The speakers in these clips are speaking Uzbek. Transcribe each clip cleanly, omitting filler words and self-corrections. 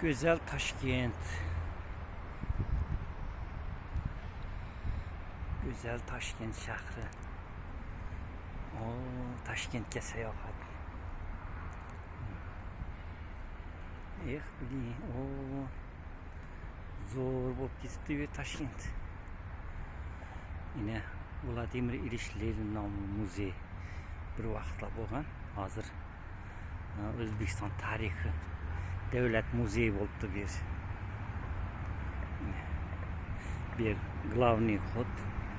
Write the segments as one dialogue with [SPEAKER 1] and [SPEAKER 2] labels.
[SPEAKER 1] Güzel Taşkent. Güzel Taşkent şehri. Oo, Taşkent'e seyahat. Bili, o zor bo'lib ketibdi Taşkent. Yine Vladimir İliç Lenin nomli muzey bir vaqtlar bo'lgan. Hozir O'zbekiston tarixi davlat muzeyi bo'libdi bu yer. Bir главный ход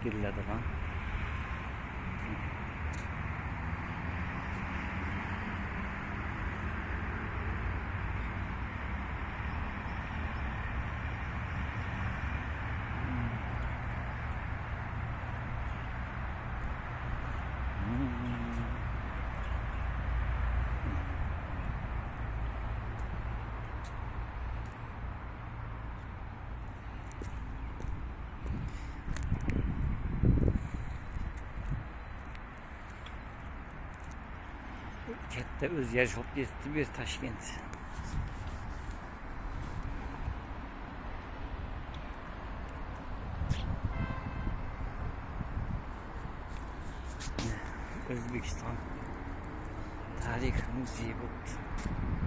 [SPEAKER 1] giriladigan. Katta o'zgarish olib ketdi bu Toshkent. O'zbekiston tarix muzeyi bo'libdi.